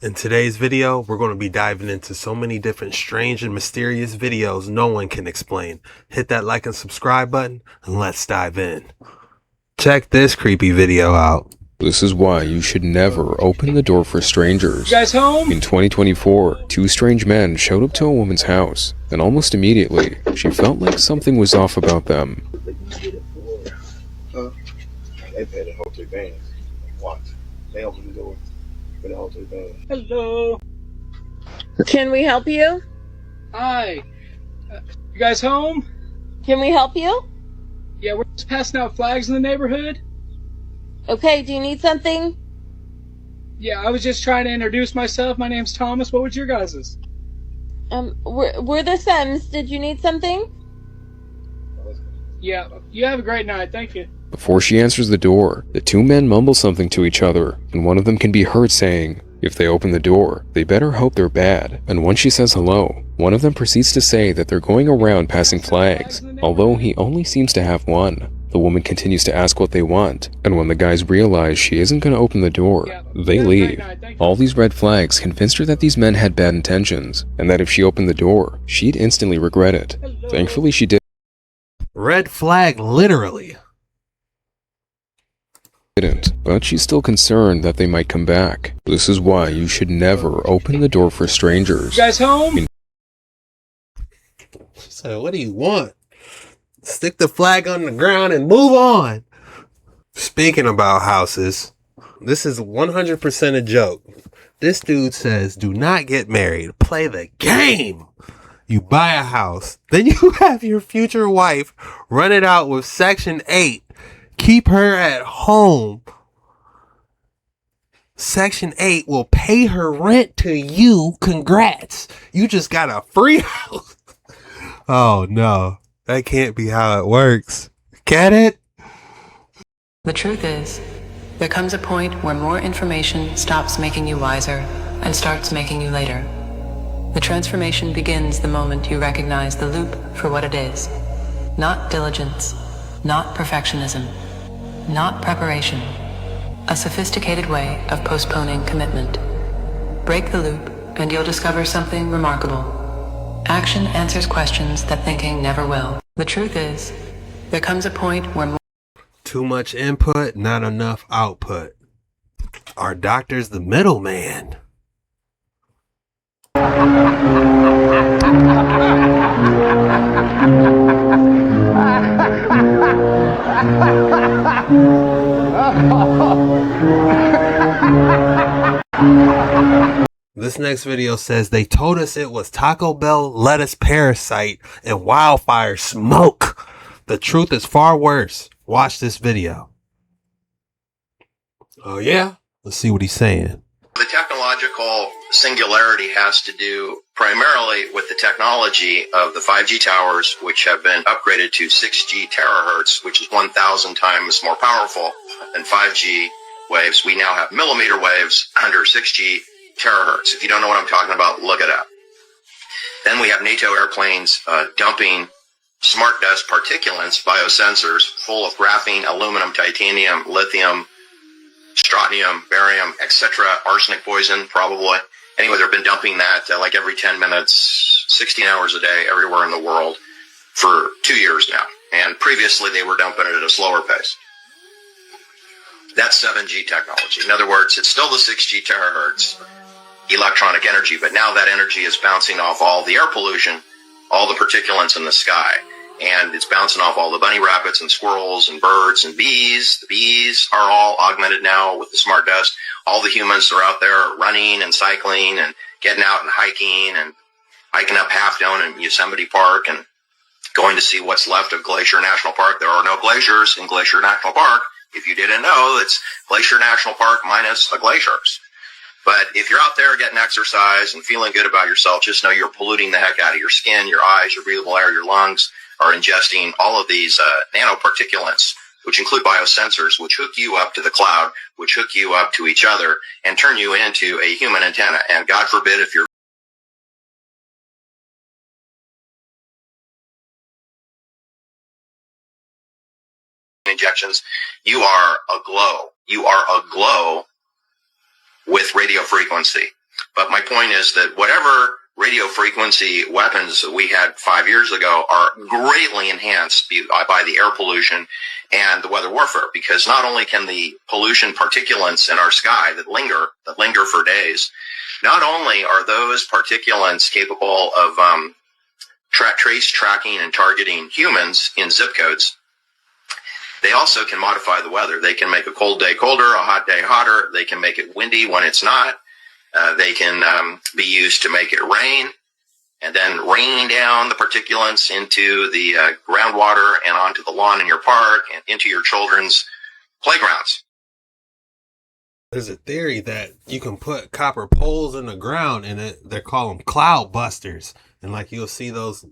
In today's video, we're going to be diving into so many different strange and mysterious videos no one can explain. Hit that like and subscribe button and let's dive in. Check this creepy video out. This is why you should never open the door for strangers. You guys home? In 2024, two strange men showed up to a woman's house, and almost immediately, she felt like something was off about them. They paid the whole 3 bands. Watch. They opened the door for the whole 3 bands. Hello. Can we help you? Hi. You guys home? Can we help you? Yeah, we're just passing out flags in the neighborhood. Okay, do you need something? Yeah, I was just trying to introduce myself. My name's Thomas. What was your guys's? We're the Sims. Did you need something? Yeah, you have a great night. Thank you. Before she answers the door, the two men mumble something to each other, and one of them can be heard saying, if they open the door, they better hope they're bad. And when she says hello, one of them proceeds to say that they're going around passing flags, although he only seems to have one. The woman continues to ask what they want, and when the guys realize she isn't going to open the door, they leave. All these red flags convinced her that these men had bad intentions, and that if she opened the door, she'd instantly regret it. Thankfully she Red flag literally. didn't, but she's still concerned that they might come back. This is why you should never open the door for strangers. You guys home? So what do you want? Stick the flag on the ground and move on. Speaking about houses, this is 100% a joke. This dude says, do not get married. Play the game. You buy a house. Then you have your future wife run it out with Section 8. Keep her at home. Section 8 will pay her rent to you. Congrats. You just got a free house. Oh no. That can't be how it works. Get it? The truth is, there comes a point where more information stops making you wiser and starts making you later. The transformation begins the moment you recognize the loop for what it is. Not diligence, not perfectionism, not preparation. A sophisticated way of postponing commitment. Break the loop and you'll discover something remarkable. Action answers questions that thinking never will. The truth is, there comes a point where Too much input, not enough output. Our doctor's the middleman. This next video says they told us it was Taco Bell lettuce parasite and wildfire smoke. The truth is far worse. Watch this video. Oh yeah? Let's see what he's saying. The technological singularity has to do primarily with the technology of the 5G towers, which have been upgraded to 6G terahertz, which is 1,000 times more powerful than 5G waves. We now have millimeter waves under 6G terahertz. If you don't know what I'm talking about, look it up. Then we have NATO airplanes dumping smart dust particulates, biosensors, full of graphene, aluminum, titanium, lithium, strontium, barium, etc., arsenic poison, probably. Anyway, they've been dumping that like every 10 minutes, 16 hours a day, everywhere in the world for 2 years now. And previously, they were dumping it at a slower pace. That's 7G technology. In other words, it's still the 6G terahertz electronic energy, but now that energy is bouncing off all the air pollution, all the particulates in the sky, and it's bouncing off all the bunny rabbits and squirrels and birds and bees. The bees are all augmented now with the smart dust. All the humans are out there running and cycling and getting out and hiking up Half Dome in Yosemite Park and going to see what's left of Glacier National Park. There are no glaciers in Glacier National Park. If you didn't know, it's Glacier National Park minus the glaciers. But if you're out there getting exercise and feeling good about yourself, just know you're polluting the heck out of your skin, your eyes, your breathable air, your lungs are ingesting all of these nanoparticulates, which include biosensors, which hook you up to the cloud, which hook you up to each other, and turn you into a human antenna. And God forbid if you're injections, you are aglow. You are aglow with radio frequency. But my point is that whatever radio frequency weapons that we had 5 years ago are greatly enhanced by the air pollution and the weather warfare, because not only can the pollution particulates in our sky that linger for days, not only are those particulates capable of tracking and targeting humans in zip codes, they also can modify the weather. They can make a cold day colder, a hot day hotter. They can make it windy when it's not. They can be used to make it rain, and then rain down the particulates into the groundwater and onto the lawn in your park and into your children's playgrounds. There's a theory that you can put copper poles in the ground and they call them cloudbusters. And like you'll see those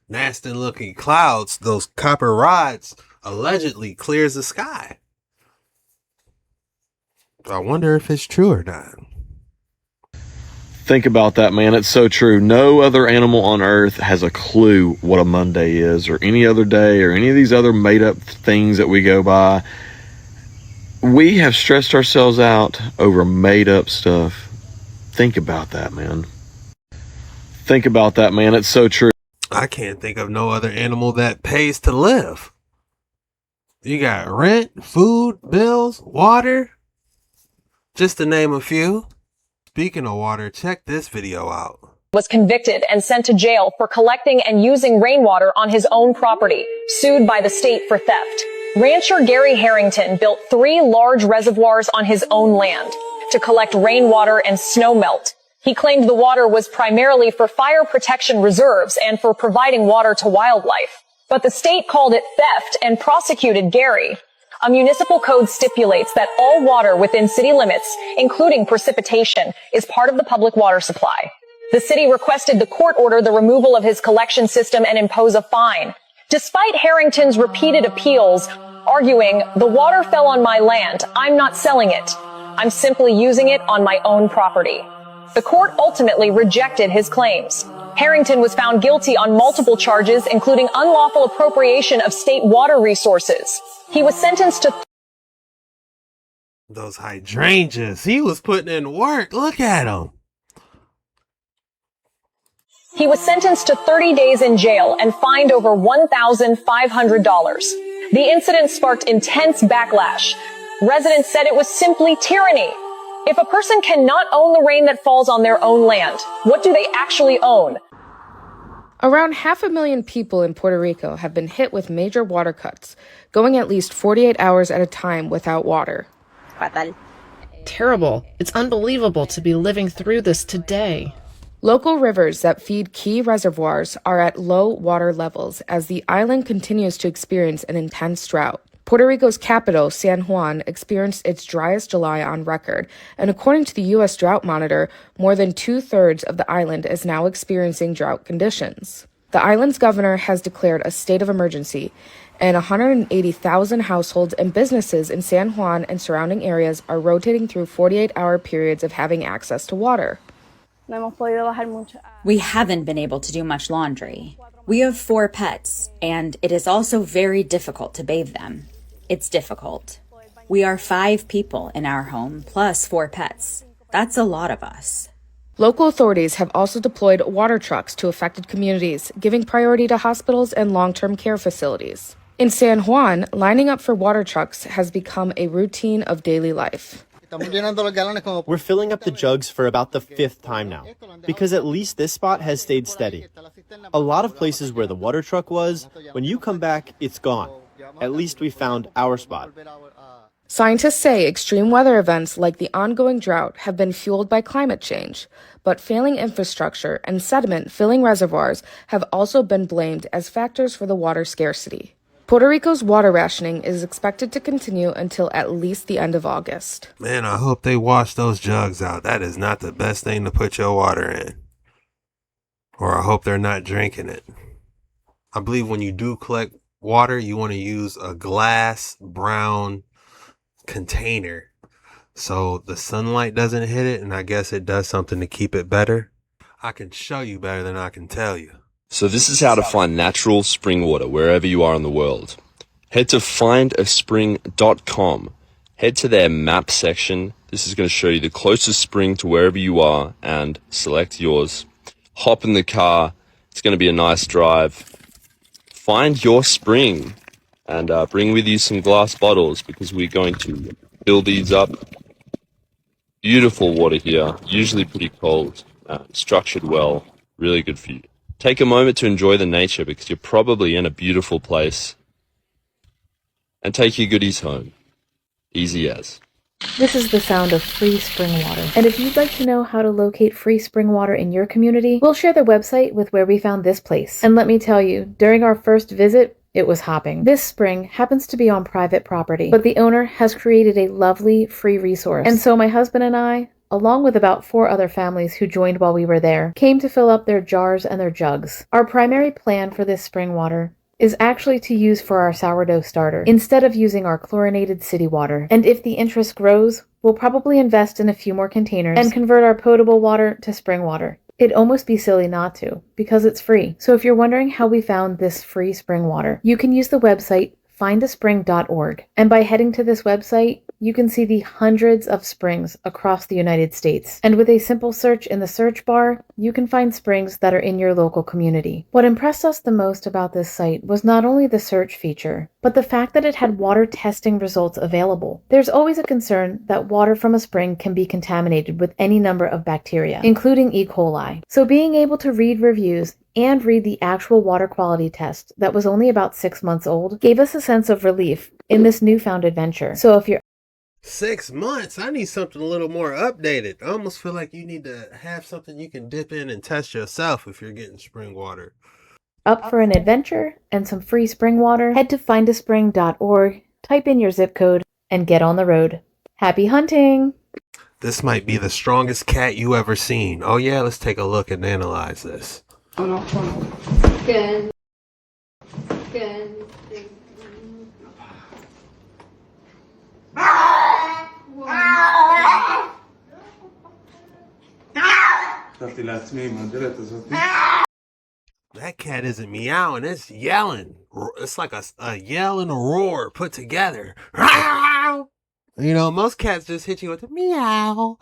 nasty looking clouds, those copper rods allegedly clears the sky. I wonder if it's true or not. Think about that, man. It's so true. No other animal on earth has a clue what a Monday is, or any other day, or any of these other made up things that we go by. We have stressed ourselves out over made up stuff. Think about that, man. Think about that, man. It's so true. I can't think of no other animal that pays to live. You got rent, food, bills, water, just to name a few. Speaking of water, check this video out. Was convicted and sent to jail for collecting and using rainwater on his own property, sued by the state for theft. Rancher Gary Harrington built 3 large reservoirs on his own land to collect rainwater and snow melt. He claimed the water was primarily for fire protection reserves and for providing water to wildlife. But the state called it theft and prosecuted Gary. A municipal code stipulates that all water within city limits, including precipitation, is part of the public water supply. The city requested the court order the removal of his collection system and impose a fine. Despite Harrington's repeated appeals, arguing, "The water fell on my land. I'm not selling it. I'm simply using it on my own property." The court ultimately rejected his claims. Harrington was found guilty on multiple charges, including unlawful appropriation of state water resources. He was sentenced to Those hydrangeas. He was putting in work. Look at him. He was sentenced to 30 days in jail and fined over $1,500. The incident sparked intense backlash. Residents said it was simply tyranny. If a person cannot own the rain that falls on their own land, what do they actually own? Around 500,000 people in Puerto Rico have been hit with major water cuts, going at least 48 hours at a time without water. Terrible. It's unbelievable to be living through this today. Local rivers that feed key reservoirs are at low water levels as the island continues to experience an intense drought. Puerto Rico's capital, San Juan, experienced its driest July on record, and according to the U.S. Drought Monitor, more than 2/3 of the island is now experiencing drought conditions. The island's governor has declared a state of emergency, and 180,000 households and businesses in San Juan and surrounding areas are rotating through 48-hour periods of having access to water. We haven't been able to do much laundry. We have 4 pets, and it is also very difficult to bathe them. It's difficult. We are 5 people in our home, plus 4 pets. That's a lot of us. Local authorities have also deployed water trucks to affected communities, giving priority to hospitals and long-term care facilities. In San Juan, lining up for water trucks has become a routine of daily life. We're filling up the jugs for about the 5th time now, because at least this spot has stayed steady. A lot of places where the water truck was, when you come back, it's gone. At least we found our spot. Scientists say extreme weather events like the ongoing drought have been fueled by climate change, but failing infrastructure and sediment filling reservoirs have also been blamed as factors for the water scarcity. Puerto Rico's water rationing is expected to continue until at least the end of August. Man, I hope they wash those jugs out. That is not the best thing to put your water in. Or I hope they're not drinking it. I believe when you do collect water, you want to use a glass brown container so the sunlight doesn't hit it, and I guess it does something to keep it better. I can show you better than I can tell you. So this is how to find natural spring water wherever you are in the world. Head to findaspring.com. head to their map section. This is going to show you the closest spring to wherever you are and select yours. Hop in the car. It's going to be a nice drive. Find your spring and bring with you some glass bottles because we're going to fill these up. Beautiful water here, usually pretty cold, structured well, really good for you. Take a moment to enjoy the nature because you're probably in a beautiful place. And take your goodies home. Easy as. This is the sound of free spring water. And if you'd like to know how to locate free spring water in your community, we'll share the website with where we found this place. And let me tell you, during our first visit, it was hopping. This spring happens to be on private property, but the owner has created a lovely free resource. And so my husband and I, along with about 4 other families who joined while we were there, came to fill up their jars and their jugs. Our primary plan for this spring water is actually to use for our sourdough starter, instead of using our chlorinated city water. And if the interest grows, we'll probably invest in a few more containers and convert our potable water to spring water. It'd almost be silly not to, because it's free. So if you're wondering how we found this free spring water, you can use the website findaspring.org. And by heading to this website, you can see the hundreds of springs across the United States. And with a simple search in the search bar, you can find springs that are in your local community. What impressed us the most about this site was not only the search feature, but the fact that it had water testing results available. There's always a concern that water from a spring can be contaminated with any number of bacteria, including E. coli. So being able to read reviews and read the actual water quality test that was only about 6 months old gave us a sense of relief in this newfound adventure. So if you're 6 months? I need something a little more updated. I almost feel like you need to have something you can dip in and test yourself if you're getting spring water. Up for an adventure and some free spring water, head to findaspring.org, type in your zip code, and get on the road. Happy hunting! This might be the strongest cat you ever seen. Oh yeah, let's take a look and analyze this. Good. That cat isn't meowing, it's yelling. It's like a yell and a roar put together. You know, most cats just hit you with a meow.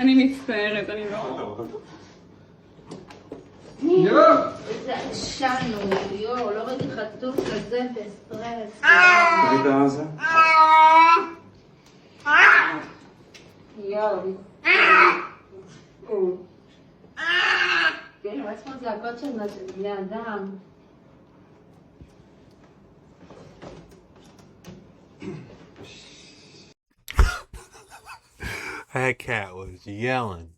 אני מצטערת, אני לא... איזה עשן הוא, יו, לא ראיתי חתול כזה בסטרס. תראי את הזה? יו. כן, יש פה זעקות של בני אדם. That cat was yelling.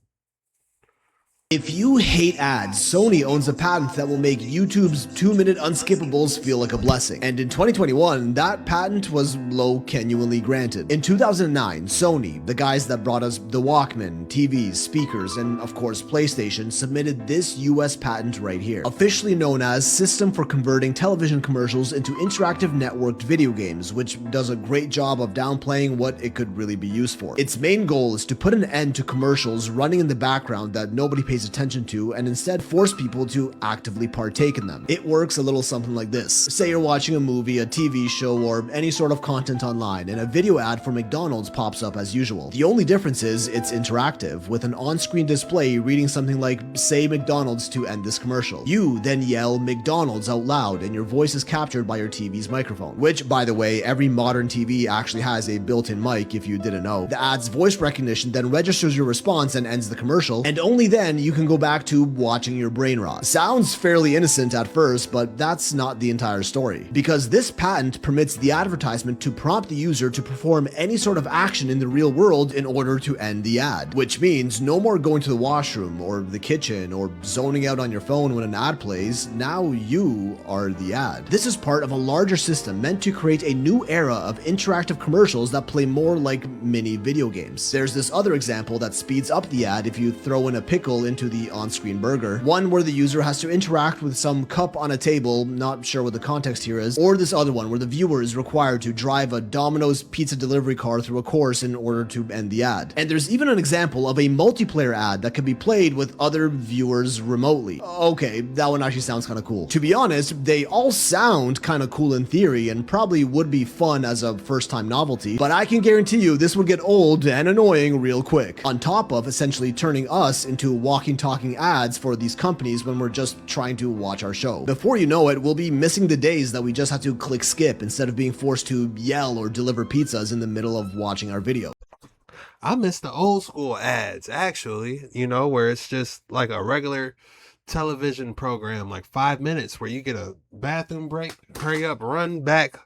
If you hate ads, Sony owns a patent that will make YouTube's 2-minute unskippables feel like a blessing. And in 2021, that patent was genuinely granted. In 2009, Sony, the guys that brought us the Walkman, TVs, speakers, and of course PlayStation, submitted this US patent right here, officially known as System for Converting Television Commercials into Interactive Networked Video Games, which does a great job of downplaying what it could really be used for. Its main goal is to put an end to commercials running in the background that nobody pays attention to and instead force people to actively partake in them. It works a little something like this. Say you're watching a movie, a TV show, or any sort of content online, and a video ad for McDonald's pops up as usual. The only difference is it's interactive, with an on-screen display reading something like, say McDonald's to end this commercial. You then yell McDonald's out loud, and your voice is captured by your TV's microphone, which, by the way, every modern TV actually has a built-in mic if you didn't know. The ad's voice recognition then registers your response and ends the commercial, and only then you can go back to watching your brain rot. Sounds fairly innocent at first, but that's not the entire story. Because this patent permits the advertisement to prompt the user to perform any sort of action in the real world in order to end the ad. Which means no more going to the washroom or the kitchen or zoning out on your phone when an ad plays. Now you are the ad. This is part of a larger system meant to create a new era of interactive commercials that play more like mini video games. There's this other example that speeds up the ad if you throw in a pickle into to the on-screen burger. One where the user has to interact with some cup on a table, not sure what the context here is, or this other one where the viewer is required to drive a Domino's pizza delivery car through a course in order to end the ad. And there's even an example of a multiplayer ad that can be played with other viewers remotely. Okay, that one actually sounds kind of cool. To be honest, they all sound kind of cool in theory and probably would be fun as a first-time novelty, but I can guarantee you this would get old and annoying real quick. On top of essentially turning us into walking, talking ads for these companies when we're just trying to watch our show. Before you know it, we'll be missing the days that we just have to click skip instead of being forced to yell or deliver pizzas in the middle of watching our video. I miss the old school ads, actually, you know, where it's just like a regular television program, like 5 minutes, where you get a bathroom break, hurry up, run back,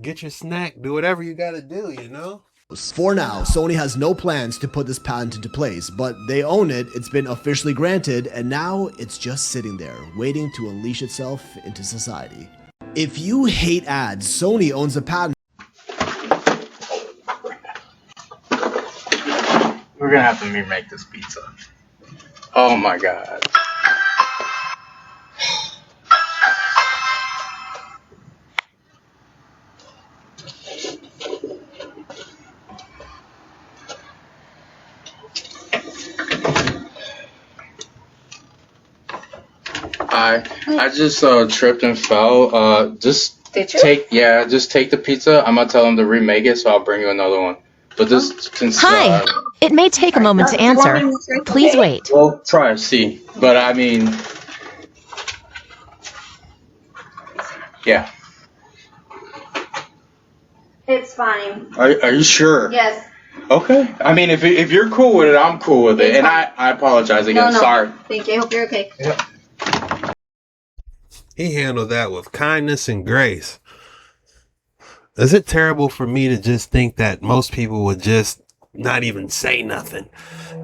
get your snack, do whatever you gotta do, you know? For now, Sony has no plans to put this patent into place, but they own it, it's been officially granted, and now it's just sitting there, waiting to unleash itself into society. If you hate ads, Sony owns a patent. We're gonna have to remake this pizza. Oh my god. I just tripped and fell. Just take the pizza. I'm gonna tell them to remake it, so I'll bring you another one. But this can Hi. It may take a moment to answer. Please wait. Well, try and see. But I mean, yeah. It's fine. Are you sure? Yes. Okay. I mean, if you're cool with it, I'm cool with it. And I apologize again. No. Sorry. Thank you. I hope you're okay. Yeah. He handled that with kindness and grace. Is it terrible for me to just think that most people would just not even say nothing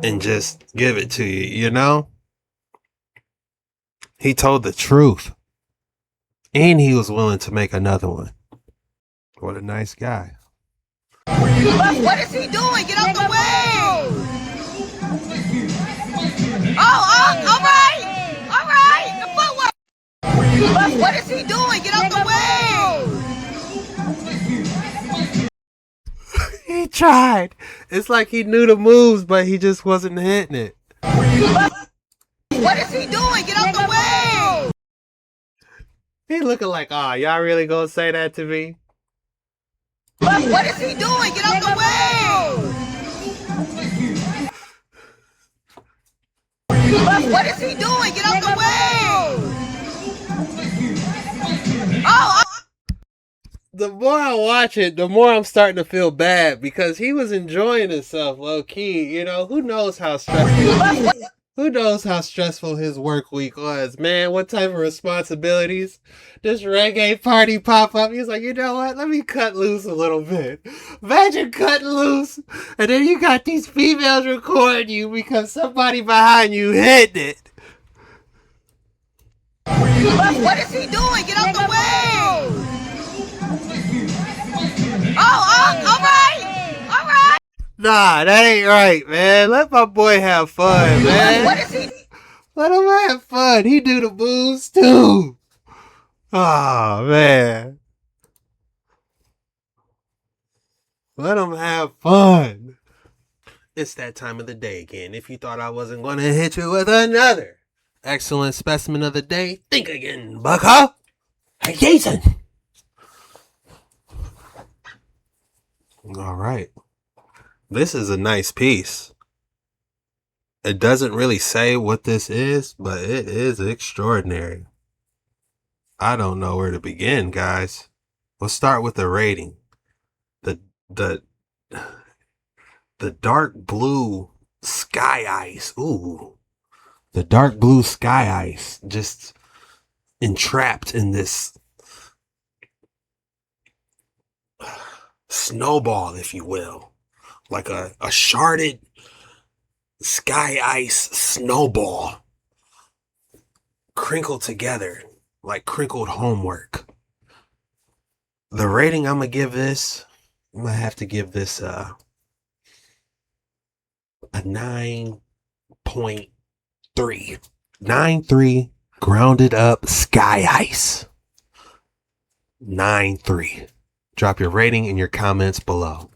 and just give it to you, you know? He told the truth. And he was willing to make another one. What a nice guy. What is he doing? Get out the way! Oh, all right! The footwork! What is he doing? Get out the way! He tried. It's like he knew the moves, but he just wasn't hitting it. What is he doing? Get out the way! He looking like, oh, y'all really gonna say that to me? What is he doing? Get out the way! What is he doing? Get out the way! Oh! The more I watch it, the more I'm starting to feel bad because he was enjoying himself low key. You know, who knows how stressful his work week was, man. What type of responsibilities? This reggae party pop up. He's like, you know what? Let me cut loose a little bit. Imagine cutting loose, and then you got these females recording you because somebody behind you hit it. What is he doing? Get out the way! Oh, all right! Nah, that ain't right, man. Let my boy have fun, man. What is he? Let him have fun. He do the moves too. Oh, man. Let him have fun. It's that time of the day again. If you thought I wasn't going to hit you with another excellent specimen of the day, think again, bucko. Hey, Jason. All right. This is a nice piece. It doesn't really say what this is, but it is extraordinary. I don't know where to begin, guys. Let's start with the rating. The dark blue sky ice. Ooh. The dark blue sky ice just entrapped in this snowball, if you will. Like a sharded sky ice snowball crinkled together like crinkled homework. The rating I'm gonna give this, I'm gonna have to give this a 9.8. 3. 9-3 grounded up sky ice. 9-3. Drop your rating in your comments below.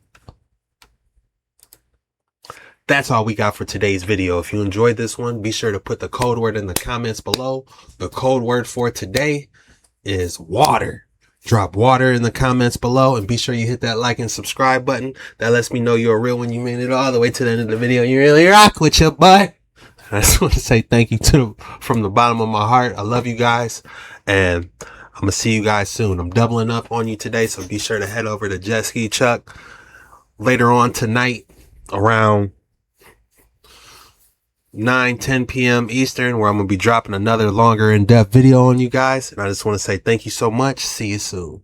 That's all we got for today's video. If you enjoyed this one, be sure to put the code word in the comments below. The code word for today is water. Drop water in the comments below, and be sure you hit that like and subscribe button. That lets me know you're a real one. You made it all the way to the end of the video. You really rock with your butt. I just want to say thank you from the bottom of my heart. I love you guys, and I'm going to see you guys soon. I'm doubling up on you today, so be sure to head over to Jet Ski Chuck later on tonight around 9-10 p.m. Eastern, where I'm going to be dropping another longer in-depth video on you guys. And I just want to say thank you so much. See you soon.